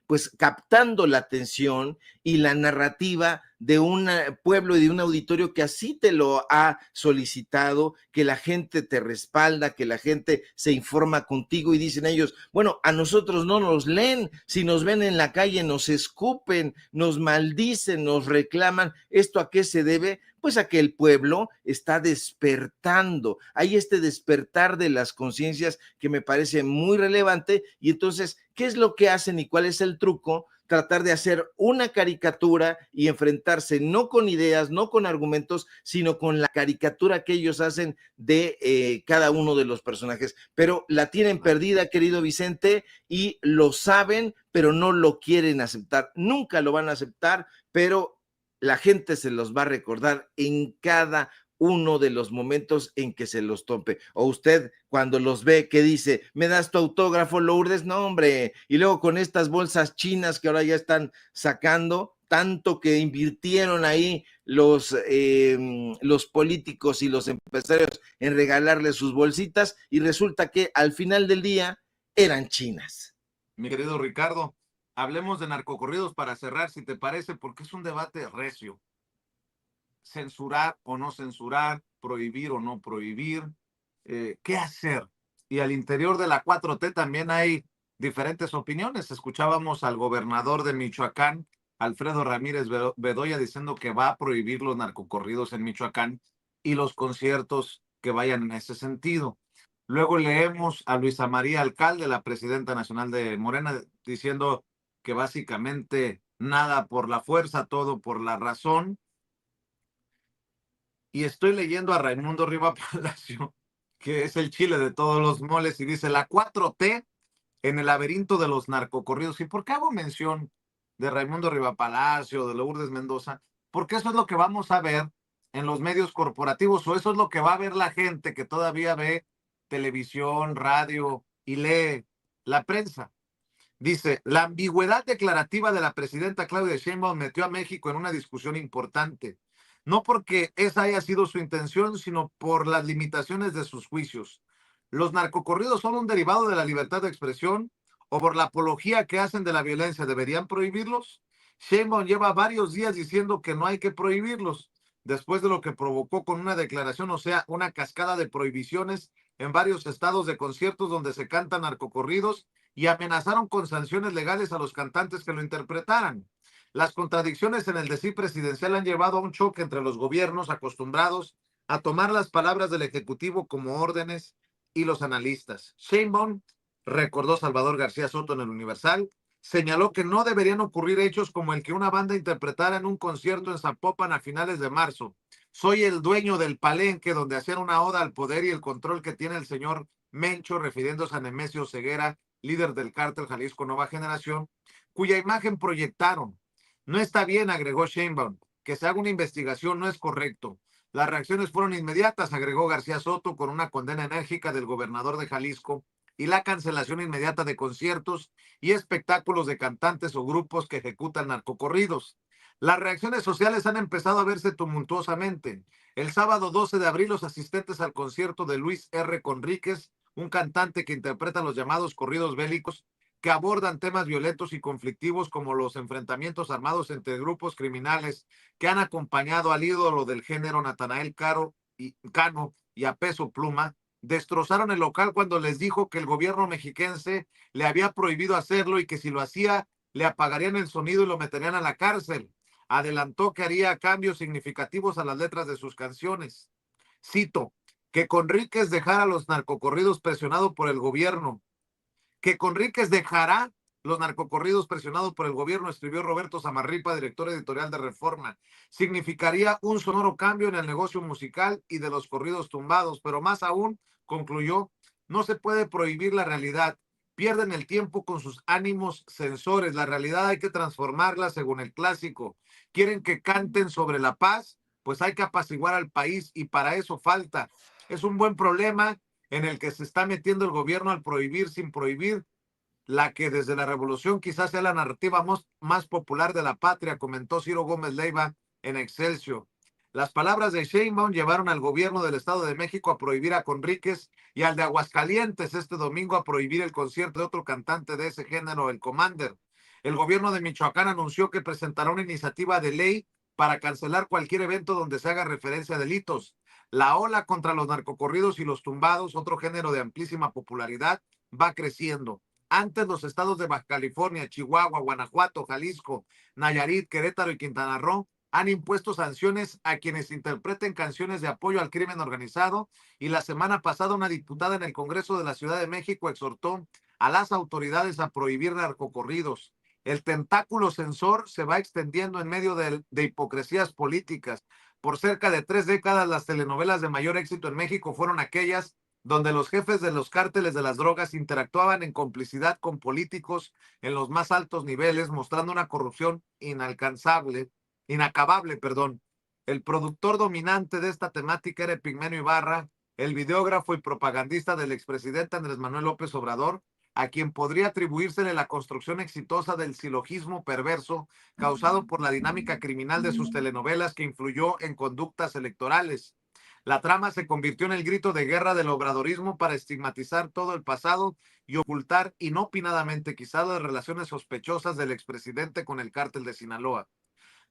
pues captando la atención y la narrativa de un pueblo y de un auditorio que así te lo ha solicitado, que la gente te respalda, que la gente se informa contigo, y dicen ellos, bueno, a nosotros no nos leen, si nos ven en la calle nos escupen, nos maldicen, nos reclaman. ¿Esto a qué se debe? Pues a que el pueblo está despertando. Hay este despertar de las conciencias que me parece muy relevante. Y entonces, ¿qué es lo que hacen y cuál es el truco? Tratar de hacer una caricatura y enfrentarse no con ideas, no con argumentos, sino con la caricatura que ellos hacen de cada uno de los personajes. Pero la tienen perdida, querido Vicente, y lo saben, pero no lo quieren aceptar. Nunca lo van a aceptar, pero la gente se los va a recordar en cada uno de los momentos en que se los tope. O usted cuando los ve, que dice, ¿me das tu autógrafo, Lourdes? No, hombre. Y luego con estas bolsas chinas que ahora ya están sacando, tanto que invirtieron ahí los políticos y los empresarios en regalarle sus bolsitas, y resulta que al final del día eran chinas. Mi querido Ricardo, hablemos de narcocorridos para cerrar, si te parece, porque es un debate recio. Censurar o no censurar, prohibir o no prohibir, ¿qué hacer? Y al interior de la 4T también hay diferentes opiniones. Escuchábamos al gobernador de Michoacán, Alfredo Ramírez Bedoya, diciendo que va a prohibir los narcocorridos en Michoacán y los conciertos que vayan en ese sentido. Luego leemos a Luisa María Alcalde, la presidenta nacional de Morena, diciendo que básicamente nada por la fuerza, todo por la razón. Y estoy leyendo a Raimundo Riva Palacio, que es el chile de todos los moles, y dice, la 4T en el laberinto de los narcocorridos. ¿Y por qué hago mención de Raimundo Rivapalacio, de Lourdes Mendoza? Porque eso es lo que vamos a ver en los medios corporativos, o eso es lo que va a ver la gente que todavía ve televisión, radio y lee la prensa. Dice, la ambigüedad declarativa de la presidenta Claudia Sheinbaum metió a México en una discusión importante, no porque esa haya sido su intención, sino por las limitaciones de sus juicios. ¿Los narcocorridos son un derivado de la libertad de expresión o por la apología que hacen de la violencia deberían prohibirlos? Sheinbaum lleva varios días diciendo que no hay que prohibirlos, después de lo que provocó con una declaración, o sea, una cascada de prohibiciones en varios estados de conciertos donde se cantan narcocorridos y amenazaron con sanciones legales a los cantantes que lo interpretaran. Las contradicciones en el decir presidencial han llevado a un choque entre los gobiernos acostumbrados a tomar las palabras del Ejecutivo como órdenes y los analistas. Sheinbaum, recordó Salvador García Soto en el Universal, señaló que no deberían ocurrir hechos como el que una banda interpretara en un concierto en Zapopan a finales de marzo. Soy el dueño del palenque, donde hacían una oda al poder y el control que tiene el señor Mencho, refiriéndose a Nemesio Ceguera, líder del cártel Jalisco Nueva Generación, cuya imagen proyectaron. No está bien, agregó Sheinbaum, que se haga una investigación, no es correcto. Las reacciones fueron inmediatas, agregó García Soto, con una condena enérgica del gobernador de Jalisco y la cancelación inmediata de conciertos y espectáculos de cantantes o grupos que ejecutan narcocorridos. Las reacciones sociales han empezado a verse tumultuosamente. El sábado 12 de abril, los asistentes al concierto de Luis R. Conríquez, un cantante que interpreta los llamados corridos bélicos, que abordan temas violentos y conflictivos como los enfrentamientos armados entre grupos criminales que han acompañado al ídolo del género Natanael Cano y a Peso Pluma, destrozaron el local cuando les dijo que el gobierno mexiquense le había prohibido hacerlo y que si lo hacía le apagarían el sonido y lo meterían a la cárcel. Adelantó que haría cambios significativos a las letras de sus canciones. Cito, que Conríquez dejara los narcocorridos presionado por el gobierno, que Conríquez dejará los narcocorridos presionados por el gobierno, escribió Roberto Zamarripa, director editorial de Reforma. Significaría un sonoro cambio en el negocio musical y de los corridos tumbados, pero más aún, concluyó, no se puede prohibir la realidad. Pierden el tiempo con sus ánimos censores. La realidad hay que transformarla según el clásico. ¿Quieren que canten sobre la paz? Pues hay que apaciguar al país y para eso falta. Es un buen problema en el que se está metiendo el gobierno al prohibir sin prohibir, la que desde la revolución quizás sea la narrativa más popular de la patria, comentó Ciro Gómez Leiva en Excelsior. Las palabras de Sheinbaum llevaron al gobierno del Estado de México a prohibir a Conríquez y al de Aguascalientes este domingo a prohibir el concierto de otro cantante de ese género, el Commander. El gobierno de Michoacán anunció que presentará una iniciativa de ley para cancelar cualquier evento donde se haga referencia a delitos. La ola contra los narcocorridos y los tumbados, otro género de amplísima popularidad, va creciendo. Antes los estados de Baja California, Chihuahua, Guanajuato, Jalisco, Nayarit, Querétaro y Quintana Roo han impuesto sanciones a quienes interpreten canciones de apoyo al crimen organizado y la semana pasada una diputada en el Congreso de la Ciudad de México exhortó a las autoridades a prohibir narcocorridos. El tentáculo censor se va extendiendo en medio de hipocresías políticas. Por cerca de 3 décadas, las telenovelas de mayor éxito en México fueron aquellas donde los jefes de los cárteles de las drogas interactuaban en complicidad con políticos en los más altos niveles, mostrando una corrupción inacabable. El productor dominante de esta temática era Epigmenio Ibarra, el videógrafo y propagandista del expresidente Andrés Manuel López Obrador, a quien podría atribuírsele la construcción exitosa del silogismo perverso causado por la dinámica criminal de sus telenovelas que influyó en conductas electorales. La trama se convirtió en el grito de guerra del obradorismo para estigmatizar todo el pasado y ocultar inopinadamente quizá las relaciones sospechosas del expresidente con el cártel de Sinaloa.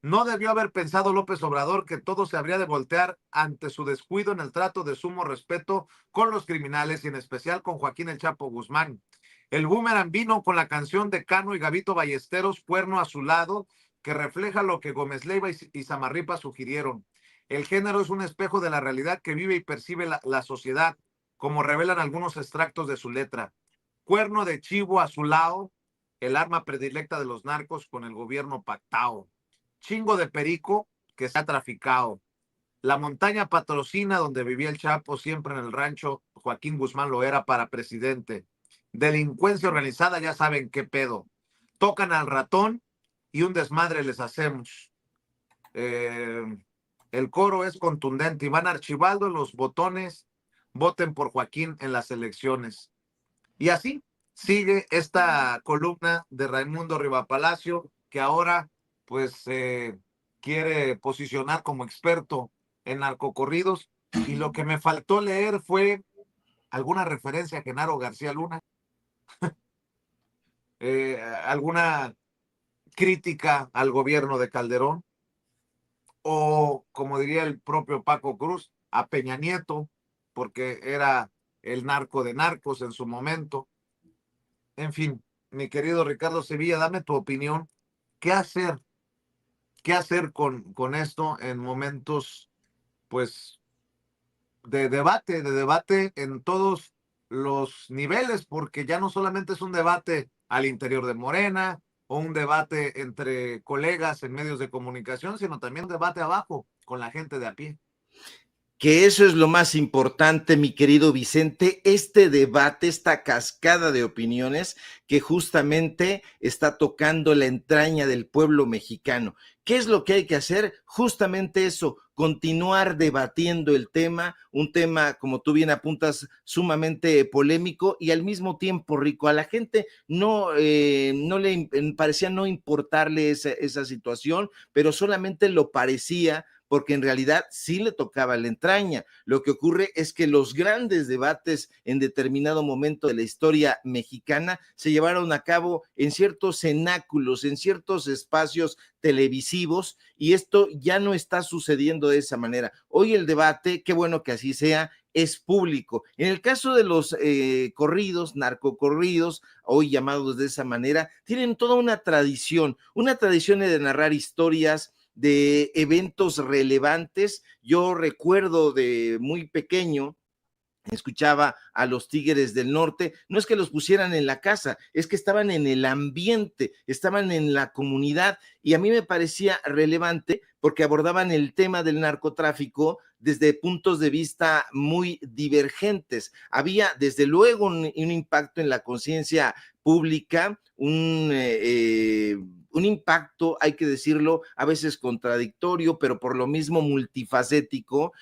No debió haber pensado López Obrador que todo se habría de voltear ante su descuido en el trato de sumo respeto con los criminales y en especial con Joaquín El Chapo Guzmán. El boomerang vino con la canción de Cano y Gabito Ballesteros, Cuerno a su lado, que refleja lo que Gómez Leiva y Zamarripa sugirieron. El género es un espejo de la realidad que vive y percibe la sociedad, como revelan algunos extractos de su letra. Cuerno de chivo a su lado, el arma predilecta de los narcos con el gobierno pactado. Chingo de perico que se ha traficado. La montaña patrocina donde vivía el Chapo, siempre en el rancho. Joaquín Guzmán lo era para presidente. delincuencia organizada, ya saben qué pedo. Tocan al ratón y un desmadre les hacemos. El coro es contundente. Iván Archibaldo, los botones, voten por Joaquín en las elecciones. Y así sigue esta columna de Raimundo Rivapalacio, que ahora pues quiere posicionar como experto en narcocorridos. Y lo que me faltó leer fue alguna referencia a Genaro García Luna, alguna crítica al gobierno de Calderón, o como diría el propio Paco Cruz, a Peña Nieto, porque era el narco de narcos en su momento. En fin, mi querido Ricardo Sevilla, dame tu opinión. ¿Qué hacer? ¿Qué hacer con esto en momentos, pues, de debate en todos los niveles? Porque ya no solamente es un debate al interior de Morena o un debate entre colegas en medios de comunicación, sino también un debate abajo con la gente de a pie. Que eso es lo más importante, mi querido Vicente, este debate, esta cascada de opiniones que justamente está tocando la entraña del pueblo mexicano. ¿Qué es lo que hay que hacer? Justamente eso, continuar debatiendo el tema, un tema, como tú bien apuntas, sumamente polémico y al mismo tiempo rico. A la gente no le parecía no importarle esa situación, pero solamente lo parecía, porque en realidad sí le tocaba la entraña. Lo que ocurre es que los grandes debates en determinado momento de la historia mexicana se llevaron a cabo en ciertos cenáculos, en ciertos espacios televisivos, y esto ya no está sucediendo de esa manera. Hoy el debate, qué bueno que así sea, es público. En el caso de los corridos, narcocorridos, hoy llamados de esa manera, tienen toda una tradición de narrar historias, de eventos relevantes. Yo recuerdo de muy pequeño, escuchaba a los Tigres del Norte, no es que los pusieran en la casa, es que estaban en el ambiente, estaban en la comunidad, y a mí me parecía relevante porque abordaban el tema del narcotráfico desde puntos de vista muy divergentes. Había desde luego un impacto en la conciencia pública, un impacto, hay que decirlo, a veces contradictorio, pero por lo mismo multifacético.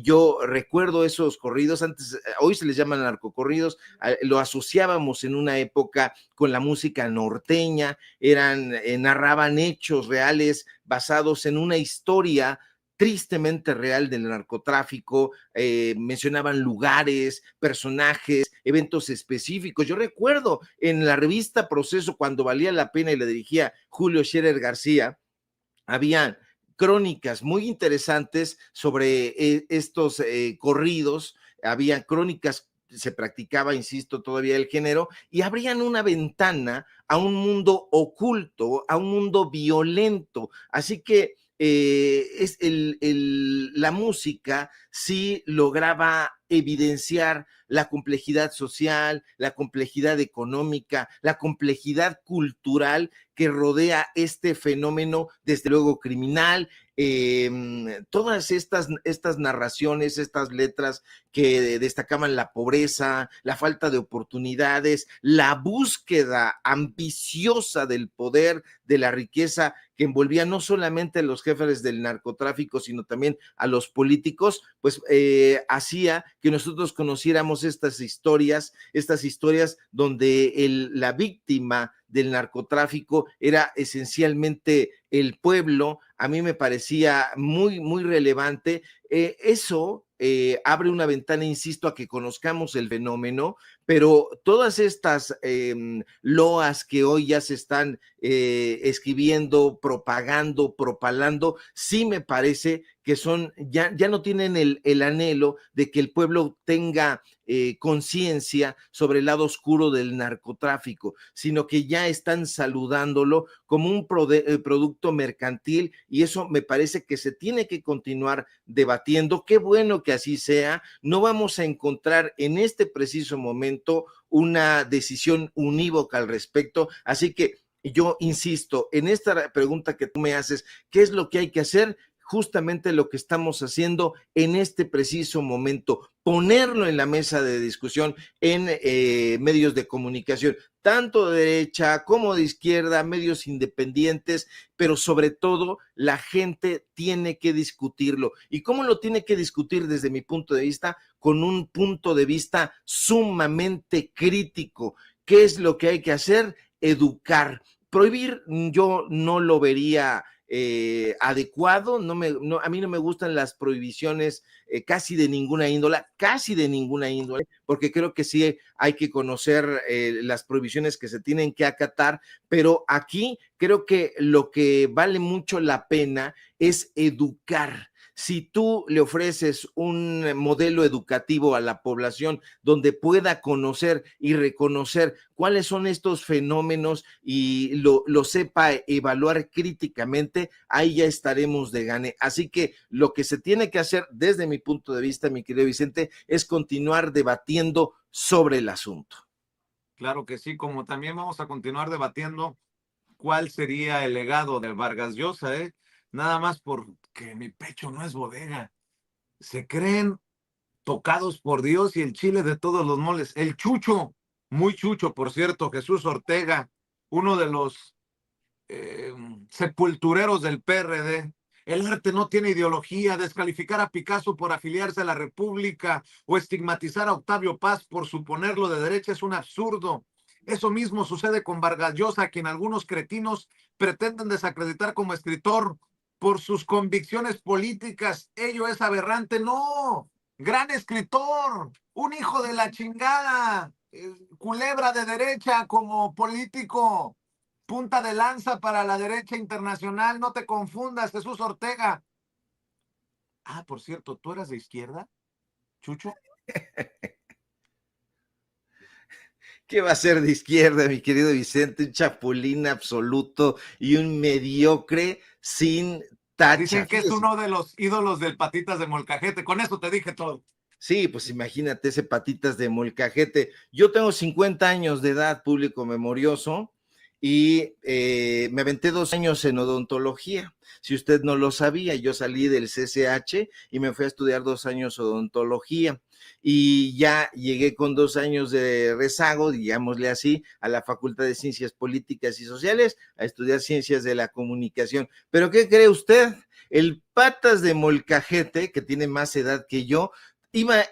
Yo recuerdo esos corridos, antes, hoy se les llaman narcocorridos, lo asociábamos en una época con la música norteña, narraban hechos reales basados en una historia tristemente real del narcotráfico, mencionaban lugares, personajes, eventos específicos. Yo recuerdo en la revista Proceso, cuando valía la pena y le dirigía Julio Scherer García, había crónicas muy interesantes sobre estos corridos, había crónicas, se practicaba, insisto, todavía el género, y abrían una ventana a un mundo oculto, a un mundo violento. Así que la música sí lograba evidenciar la complejidad social, la complejidad económica, la complejidad cultural que rodea este fenómeno, desde luego criminal. Todas estas narraciones, estas letras que destacaban la pobreza, la falta de oportunidades, la búsqueda ambiciosa del poder, de la riqueza, que envolvía no solamente a los jefes del narcotráfico, sino también a los políticos, pues hacía que nosotros conociéramos estas historias donde la víctima del narcotráfico era esencialmente el pueblo. A mí me parecía muy, muy relevante. Eso abre una ventana, insisto, a que conozcamos el fenómeno, pero todas estas loas que hoy ya se están escribiendo, propagando, propalando, sí me parece que ya no tienen el anhelo de que el pueblo tenga conciencia sobre el lado oscuro del narcotráfico, sino que ya están saludándolo como un producto mercantil, y eso me parece que se tiene que continuar debatiendo. Qué bueno que así sea. No vamos a encontrar en este preciso momento una decisión unívoca al respecto, así que yo insisto en esta pregunta que tú me haces, ¿qué es lo que hay que hacer? justamente lo que estamos haciendo en este preciso momento, ponerlo en la mesa de discusión en medios de comunicación, tanto de derecha como de izquierda, medios independientes, pero sobre todo la gente tiene que discutirlo. ¿Y cómo lo tiene que discutir desde mi punto de vista? Con un punto de vista sumamente crítico. ¿Qué es lo que hay que hacer? Educar. Prohibir yo no lo vería adecuado, a mí no me gustan las prohibiciones casi de ninguna índole, porque creo que sí hay que conocer las prohibiciones que se tienen que acatar, pero aquí creo que lo que vale mucho la pena es educar. Si tú le ofreces un modelo educativo a la población donde pueda conocer y reconocer cuáles son estos fenómenos y lo sepa evaluar críticamente, ahí ya estaremos de gane. Así que lo que se tiene que hacer desde mi punto de vista, mi querido Vicente, es continuar debatiendo sobre el asunto. Claro que sí, como también vamos a continuar debatiendo cuál sería el legado de Vargas Llosa, nada más porque mi pecho no es bodega. Se creen tocados por Dios y el chile de todos los moles. El Chucho, muy Chucho, por cierto, Jesús Ortega, uno de los sepultureros del PRD. El arte no tiene ideología. Descalificar a Picasso por afiliarse a la República o estigmatizar a Octavio Paz por suponerlo de derecha es un absurdo. Eso mismo sucede con Vargas Llosa, quien algunos cretinos pretenden desacreditar como escritor por sus convicciones políticas. Ello es aberrante. No, gran escritor, un hijo de la chingada, culebra de derecha como político, punta de lanza para la derecha internacional. No te confundas, Jesús Ortega. Ah, por cierto, ¿tú eras de izquierda, Chucho? ¿Qué va a ser de izquierda, mi querido Vicente? Un chapulín absoluto y un mediocre sin tacha. Dicen que es uno de los ídolos del Patitas de Molcajete. Con eso te dije todo. Sí, pues imagínate ese Patitas de Molcajete. Yo tengo 50 años de edad, público memorioso, y me aventé 2 años en odontología. Si usted no lo sabía, yo salí del CCH y me fui a estudiar 2 años odontología. Y ya llegué con 2 años de rezago, digámosle así, a la Facultad de Ciencias Políticas y Sociales, a estudiar Ciencias de la Comunicación. ¿Pero qué cree usted? El Patas de Molcajete, que tiene más edad que yo, iba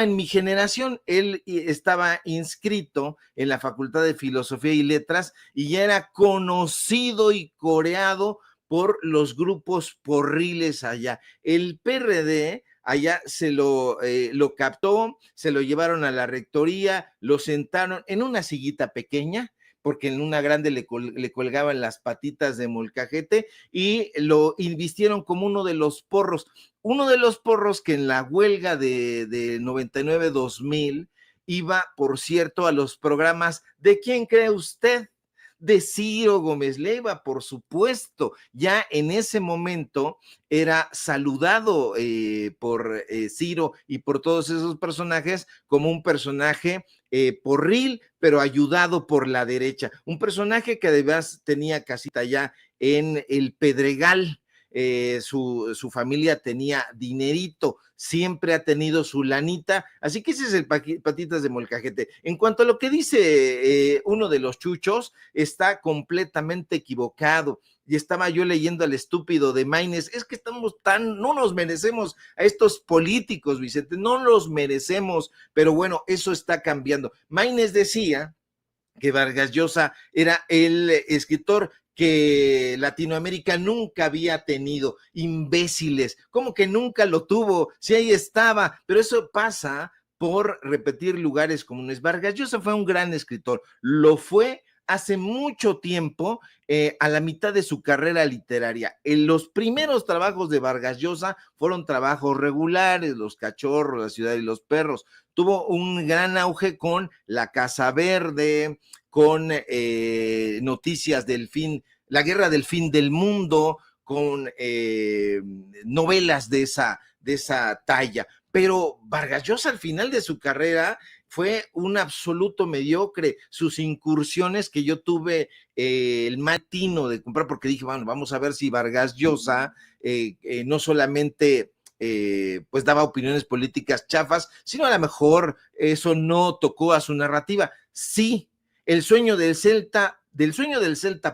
en mi generación. Él estaba inscrito en la Facultad de Filosofía y Letras y ya era conocido y coreado por los grupos porriles allá. El PRD allá se lo captó, se lo llevaron a la rectoría, lo sentaron en una sillita pequeña, porque en una grande le colgaban las patitas de molcajete y lo invistieron como uno de los porros que en la huelga de 99-2000 iba, por cierto, a los programas ¿de quién cree usted? De Ciro Gómez Leiva, por supuesto. Ya en ese momento era saludado por Ciro y por todos esos personajes como un personaje porril, pero ayudado por la derecha. Un personaje que además tenía casita ya en el Pedregal. Su familia tenía dinerito, siempre ha tenido su lanita, así que ese es el Patitas de Molcajete. En cuanto a lo que dice uno de los chuchos, está completamente equivocado. Y estaba yo leyendo al estúpido de Maines, es que no nos merecemos a estos políticos, Vicente, no los merecemos, pero bueno, eso está cambiando. Maines decía que Vargas Llosa era el escritor que Latinoamérica nunca había tenido. Imbéciles, ¿cómo que nunca lo tuvo? Si ahí estaba, pero eso pasa por repetir lugares comunes. Vargas Llosa fue un gran escritor, lo fue hace mucho tiempo, a la mitad de su carrera literaria. Los primeros trabajos de Vargas Llosa fueron trabajos regulares, Los Cachorros, La Ciudad y los Perros. Tuvo un gran auge con La Casa Verde, con Noticias del Fin, La Guerra del Fin del Mundo, con novelas de esa talla. Pero Vargas Llosa al final de su carrera fue un absoluto mediocre. Sus incursiones que yo tuve el matino de comprar, porque dije, bueno, vamos a ver si Vargas Llosa no solamente pues daba opiniones políticas chafas, sino a lo mejor eso no tocó a su narrativa. Sí, el sueño del Celta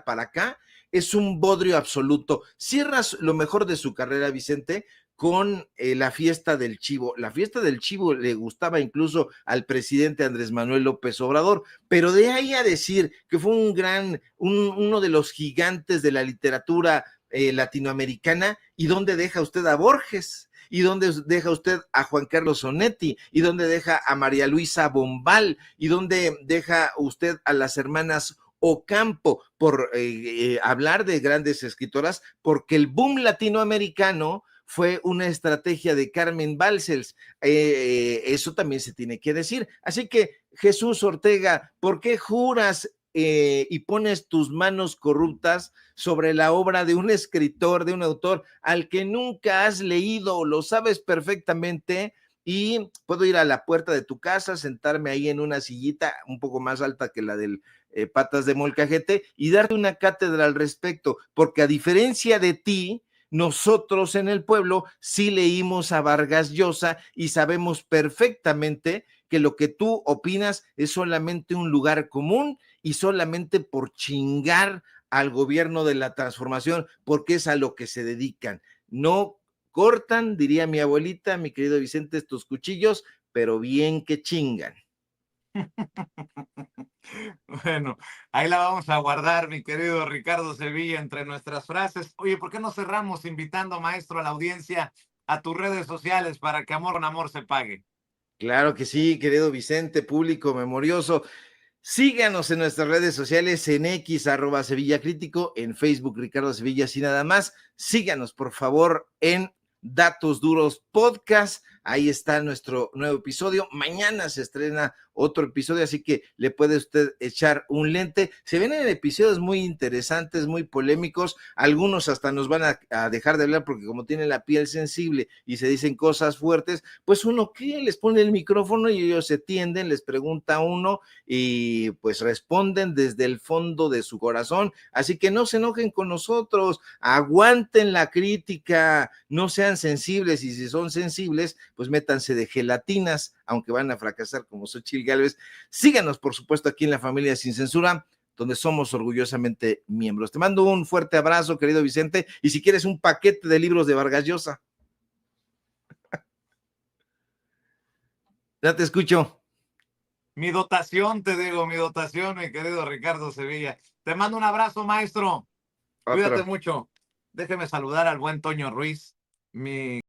para acá es un bodrio absoluto. Cierras lo mejor de su carrera, Vicente, con la fiesta del chivo. La fiesta del chivo le gustaba incluso al presidente Andrés Manuel López Obrador, pero de ahí a decir que fue uno de los gigantes de la literatura latinoamericana, ¿y dónde deja usted a Borges? ¿Y dónde deja usted a Juan Carlos Onetti? ¿Y dónde deja a María Luisa Bombal? ¿Y dónde deja usted a las hermanas Ocampo? Por hablar de grandes escritoras, porque el boom latinoamericano fue una estrategia de Carmen Balcells. Eso también se tiene que decir. Así que, Jesús Ortega, ¿por qué juras y pones tus manos corruptas sobre la obra de un escritor, de un autor al que nunca has leído? Lo sabes perfectamente, y puedo ir a la puerta de tu casa, sentarme ahí en una sillita un poco más alta que la del Patas de Molcajete y darte una cátedra al respecto, porque a diferencia de ti, nosotros en el pueblo sí leímos a Vargas Llosa y sabemos perfectamente que lo que tú opinas es solamente un lugar común y solamente por chingar al gobierno de la transformación, porque es a lo que se dedican. No cortan, diría mi abuelita, mi querido Vicente, estos cuchillos, pero bien que chingan. Bueno, ahí la vamos a guardar, mi querido Ricardo Sevilla, entre nuestras frases. Oye, ¿por qué no cerramos invitando, maestro, a la audiencia a tus redes sociales para que amor con amor se pague? Claro que sí, querido Vicente, público memorioso. Síganos en nuestras redes sociales, en X, @Sevilla Crítico, en Facebook, Ricardo Sevilla, así nada más. Síganos, por favor, en Datos Duros Podcast. Ahí está nuestro nuevo episodio. Mañana se estrena otro episodio, así que le puede usted echar un lente. Se vienen episodios muy interesantes, muy polémicos. Algunos hasta nos van a dejar de hablar porque como tienen la piel sensible y se dicen cosas fuertes, pues uno que les pone el micrófono y ellos se tienden, les pregunta a uno y pues responden desde el fondo de su corazón. Así que no se enojen con nosotros, aguanten la crítica, no sean sensibles, y si son sensibles, pues métanse de gelatinas, aunque van a fracasar como Xochitl Gálvez. Síganos, por supuesto, aquí en La Familia Sin Censura, donde somos orgullosamente miembros. Te mando un fuerte abrazo, querido Vicente, y si quieres un paquete de libros de Vargas Llosa. Ya te escucho. Mi dotación, te digo, mi dotación, mi querido Ricardo Sevilla. Te mando un abrazo, maestro. Cuídate Otro. mucho. Déjeme saludar al buen Toño Ruiz, mi